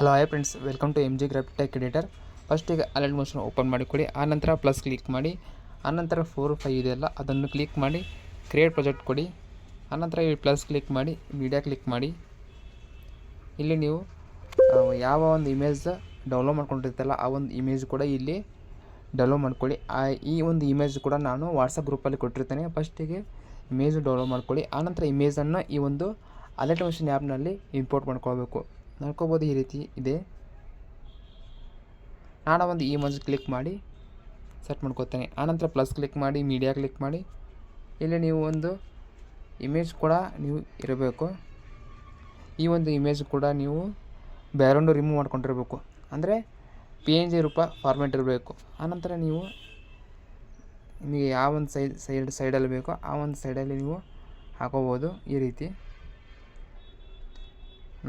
Hello hi friends, welcome to MG graphic tech editor. ಫಸ್ಟಿಗೆ Alight Motion open ಮಾಡಿಕೊಡಿ. ಆನಂತರ plus click ಮಾಡಿ. ಆನಂತರ 4, 5 ಇದೆಯಲ್ಲ ಅದನ್ನು ಕ್ಲಿಕ್ ಮಾಡಿ ಕ್ರಿಯೇಟ್ ಪ್ರಾಜೆಕ್ಟ್ ಕೊಡಿ. ಆನಂತರ ಈ ಪ್ಲಸ್ ಕ್ಲಿಕ್ ಮಾಡಿ ಮೀಡಿಯಾ ಕ್ಲಿಕ್ ಮಾಡಿ. ಇಲ್ಲಿ ನೀವು ಯಾವ ಒಂದು ಇಮೇಜ್ ಡೌನ್ಲೋಡ್ ಮಾಡ್ಕೊಂಡಿರ್ತಲ್ಲ ಆ ಒಂದು ಇಮೇಜ್ ಕೂಡ ಇಲ್ಲಿ ಡೌನ್ಲೋಡ್ ಮಾಡ್ಕೊಳ್ಳಿ. ಈ ಒಂದು ಇಮೇಜ್ ಕೂಡ ನಾನು ವಾಟ್ಸಪ್ ಗ್ರೂಪಲ್ಲಿ ಕೊಟ್ಟಿರ್ತೇನೆ. ಫಸ್ಟಿಗೆ ಇಮೇಜ್ ಡೌನ್ಲೋಡ್ ಮಾಡ್ಕೊಳ್ಳಿ. ಆನಂತರ ಇಮೇಜನ್ನು ಈ ಒಂದು ಅಲರ್ಟ್ ಮೋಷನ್ ಆ್ಯಪ್ನಲ್ಲಿ ಇಂಪೋರ್ಟ್ ಮಾಡ್ಕೊಳ್ಬೇಕು. ನೋಡ್ಕೋಬೋದು, ಈ ರೀತಿ ಇದೆ. ನಾನು ಒಂದು ಇಮೇಜ್ ಕ್ಲಿಕ್ ಮಾಡಿ ಸೆಟ್ ಮಾಡ್ಕೋತೇನೆ. ಆನಂತರ ಪ್ಲಸ್ ಕ್ಲಿಕ್ ಮಾಡಿ ಮೀಡಿಯಾ ಕ್ಲಿಕ್ ಮಾಡಿ. ಇಲ್ಲಿ ನೀವು ಒಂದು ಇಮೇಜ್ ಕೂಡ ನೀವು ಇರಬೇಕು. ಈ ಒಂದು ಇಮೇಜ್ ಕೂಡ ನೀವು ಬ್ಯಾಕ್ಗ್ರೌಂಡು ರಿಮೂವ್ ಮಾಡ್ಕೊಂಡಿರಬೇಕು, ಅಂದರೆ PNG ರೂಪ ಫಾರ್ಮ್ಯಾಟ್ ಇರಬೇಕು. ಆನಂತರ ನೀವು ನಿಮಗೆ ಯಾವ ಒಂದು ಸೈಡಲ್ಲಿ ಬೇಕೋ ಆ ಒಂದು ಸೈಡಲ್ಲಿ ನೀವು ಹಾಕೋಬೋದು ಈ ರೀತಿ.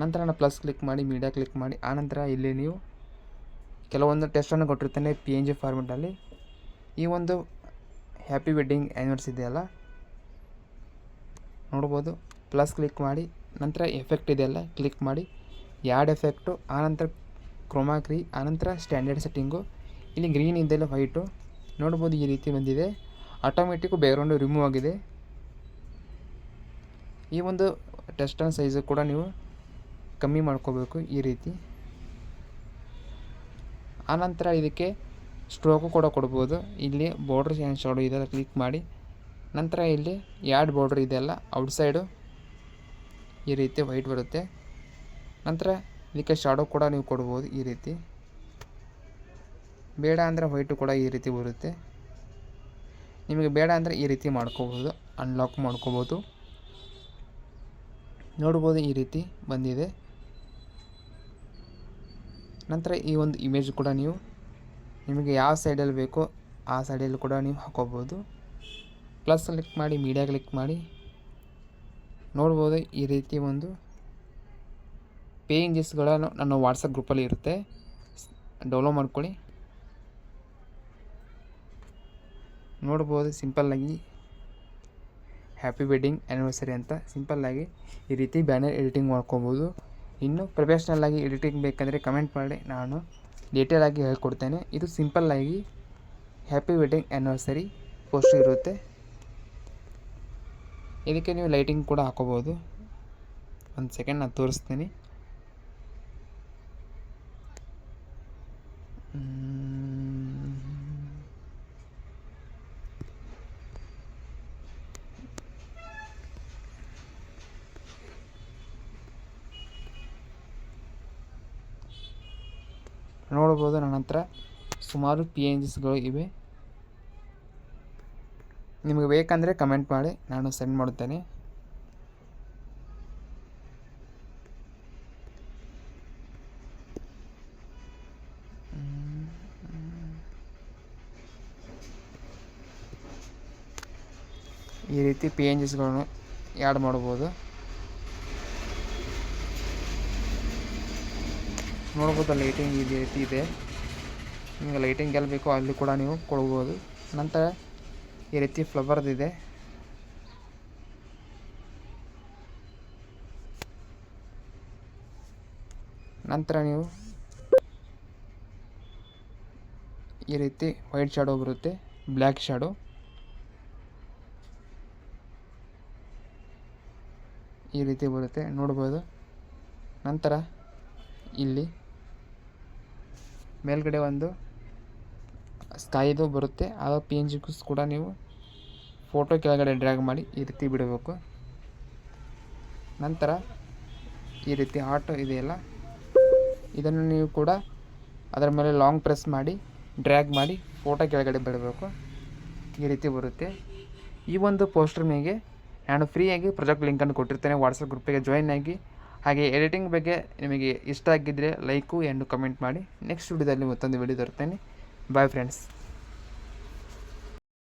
ನಂತರ ನಾನು ಪ್ಲಸ್ ಕ್ಲಿಕ್ ಮಾಡಿ ಮೀಡಿಯಾ ಕ್ಲಿಕ್ ಮಾಡಿ. ಆನಂತರ ಇಲ್ಲಿ ನೀವು ಕೆಲವೊಂದು ಟೆಸ್ಟನ್ನು ಕೊಟ್ಟಿರ್ತೇನೆ PNG ಫಾರ್ಮೆಟಲ್ಲಿ. ಈ ಒಂದು ಹ್ಯಾಪಿ ವೆಡ್ಡಿಂಗ್ ಆ್ಯನಿವರ್ಸರಿ ಇದೆಯಲ್ಲ ನೋಡ್ಬೋದು. ಪ್ಲಸ್ ಕ್ಲಿಕ್ ಮಾಡಿ ನಂತರ ಎಫೆಕ್ಟ್ ಇದೆಯಲ್ಲ ಕ್ಲಿಕ್ ಮಾಡಿ, ಯಾಡ್ ಎಫೆಕ್ಟು, ಆನಂತರ ಕ್ರೋಮಾಕ್ರಿ, ಆನಂತರ ಸ್ಟ್ಯಾಂಡರ್ಡ್ ಸೆಟ್ಟಿಂಗು. ಇಲ್ಲಿ ಗ್ರೀನ್ ಇದೆಯಲ್ಲ ವೈಟು ನೋಡ್ಬೋದು, ಈ ರೀತಿ ಬಂದಿದೆ. ಆಟೋಮೆಟಿಕ್ಕು ಬ್ಯಾಕ್ಗ್ರೌಂಡು ರಿಮೂವ್ ಆಗಿದೆ. ಈ ಒಂದು ಟೆಸ್ಟನ್ ಸೈಜು ಕೂಡ ನೀವು ಕಮ್ಮಿ ಮಾಡ್ಕೋಬೇಕು ಈ ರೀತಿ. ಆನಂತರ ಇದಕ್ಕೆ ಸ್ಟ್ರೋಕು ಕೂಡ ಕೊಡ್ಬೋದು. ಇಲ್ಲಿ ಬಾರ್ಡ್ರ್ ಆ್ಯಂಡ್ ಶಾಡೋ ಇದೆಲ್ಲ ಕ್ಲಿಕ್ ಮಾಡಿ. ನಂತರ ಇಲ್ಲಿ ಯಾಡ್ ಬಾರ್ಡ್ರ್ ಇದೆಯಲ್ಲ ಔಟ್ಸೈಡು ಈ ರೀತಿ ವೈಟ್ ಬರುತ್ತೆ. ನಂತರ ಇದಕ್ಕೆ ಶಾಡೋ ಕೂಡ ನೀವು ಕೊಡ್ಬೋದು ಈ ರೀತಿ. ಬೇಡ ಅಂದರೆ ವೈಟು ಕೂಡ ಈ ರೀತಿ ಬರುತ್ತೆ. ನಿಮಗೆ ಬೇಡ ಅಂದರೆ ಈ ರೀತಿ ಮಾಡ್ಕೋಬೋದು, ಅನ್ಲಾಕ್ ಮಾಡ್ಕೋಬೋದು. ನೋಡ್ಬೋದು, ಈ ರೀತಿ ಬಂದಿದೆ. ನಂತರ ಈ ಒಂದು ಇಮೇಜ್ ಕೂಡ ನೀವು ನಿಮಗೆ ಯಾವ ಸೈಡಲ್ಲಿ ಬೇಕೋ ಆ ಸೈಡಲ್ಲಿ ಕೂಡ ನೀವು ಹಾಕೋಬೋದು. ಪ್ಲಸ್ ಕ್ಲಿಕ್ ಮಾಡಿ ಮೀಡಿಯಾ ಕ್ಲಿಕ್ ಮಾಡಿ. ನೋಡ್ಬೋದು, ಈ ರೀತಿ ಒಂದು PNGಸ್ಗಳನ್ನು ನನ್ನ ವಾಟ್ಸಪ್ ಗ್ರೂಪಲ್ಲಿ ಇರುತ್ತೆ, ಡೌನ್ಲೋಡ್ ಮಾಡ್ಕೊಳ್ಳಿ. ನೋಡ್ಬೋದು, ಸಿಂಪಲ್ಲಾಗಿ ಹ್ಯಾಪಿ ವೆಡ್ಡಿಂಗ್ ಆ್ಯನಿವರ್ಸರಿ ಅಂತ ಸಿಂಪಲ್ಲಾಗಿ ಈ ರೀತಿ ಬ್ಯಾನರ್ ಎಡಿಟಿಂಗ್ ಮಾಡ್ಕೊಬೋದು. ಇನ್ನು ಪ್ರೊಫೆಷ್ನಲ್ಲಾಗಿ ಎಡಿಟಿಂಗ್ ಬೇಕಂದರೆ ಕಮೆಂಟ್ ಮಾಡಿ, ನಾನು ಡೀಟೇಲಾಗಿ ಹೇಳ್ಕೊಡ್ತೇನೆ. ಇದು ಸಿಂಪಲ್ಲಾಗಿ ಹ್ಯಾಪಿ ವೆಡ್ಡಿಂಗ್ ಆ್ಯನಿವರ್ಸರಿ ಪೋಸ್ಟ್ ಇರುತ್ತೆ. ಇದಕ್ಕೆ ನೀವು ಲೈಟಿಂಗ್ ಕೂಡ ಹಾಕೋಬೋದು. ಒಂದು ಸೆಕೆಂಡ್ ನಾನು ತೋರಿಸ್ತೀನಿ. ನೋಡ್ಬೋದು, ನನ್ನ ಹತ್ರ ಸುಮಾರು PNGಸ್ಗಳು ಇವೆ. ನಿಮಗೆ ಬೇಕಂದರೆ ಕಮೆಂಟ್ ಮಾಡಿ, ನಾನು ಸೆಂಡ್ ಮಾಡುತ್ತೇನೆ. ಈ ರೀತಿ PNGಸ್ಗಳನ್ನು ಆ್ಯಡ್ ಮಾಡ್ಬೋದು. ನೋಡ್ಬೋದು, ಲೈಟಿಂಗ್ ಈ ರೀತಿ ಇದೆ. ನಿಮಗೆ ಲೈಟಿಂಗ್ ಎಲ್ಲಿ ಬೇಕೋ ಅಲ್ಲಿ ಕೂಡ ನೀವು ಕೊಡ್ಬೋದು. ನಂತರ ಈ ರೀತಿ ಫ್ಲವರ್ದಿದೆ. ನಂತರ ನೀವು ಈ ರೀತಿ ವೈಟ್ ಶಾಡೋ ಬರುತ್ತೆ, ಬ್ಲ್ಯಾಕ್ ಶಾಡೋ ಈ ರೀತಿ ಬರುತ್ತೆ, ನೋಡ್ಬೋದು. ನಂತರ ಇಲ್ಲಿ ಮೇಲ್ಗಡೆ ಒಂದು ಸ್ಕೈದು ಬರುತ್ತೆ. ಆ PNGಸ್ ಕೂಡ ನೀವು ಫೋಟೋ ಕೆಳಗಡೆ ಡ್ರ್ಯಾಗ್ ಮಾಡಿ ಈ ರೀತಿ ಬಿಡಬೇಕು. ನಂತರ ಈ ರೀತಿ ಹಾರ್ಟ್ ಇದೆಯಲ್ಲ ಇದನ್ನು ನೀವು ಕೂಡ ಅದರ ಮೇಲೆ ಲಾಂಗ್ ಪ್ರೆಸ್ ಮಾಡಿ ಡ್ರ್ಯಾಗ್ ಮಾಡಿ ಫೋಟೋ ಕೆಳಗಡೆ ಬಿಡಬೇಕು. ಈ ರೀತಿ ಬರುತ್ತೆ. ಈ ಒಂದು ಪೋಸ್ಟರ್ ಮೇಲೆ ನಾನು ಫ್ರೀಯಾಗಿ ಪ್ರಾಜೆಕ್ಟ್ ಲಿಂಕನ್ನು ಕೊಟ್ಟಿರ್ತೇನೆ. ವಾಟ್ಸಪ್ ಗ್ರೂಪಿಗೆ ಜಾಯಿನ್ ಆಗಿ. ಹಾಗೆ ಎಡಿಟಿಂಗ್ ಬಗ್ಗೆ ನಿಮಗೆ ಇಷ್ಟ ಆಗಿದ್ದರೆ ಲೈಕು ಆ್ಯಂಡ್ ಕಮೆಂಟ್ ಮಾಡಿ. ನೆಕ್ಸ್ಟ್ ವಿಡಿಯೋದಲ್ಲಿ ಮತ್ತೊಂದು ವಿಡಿಯೋ ತರ್ತೇನೆ. Bye friends.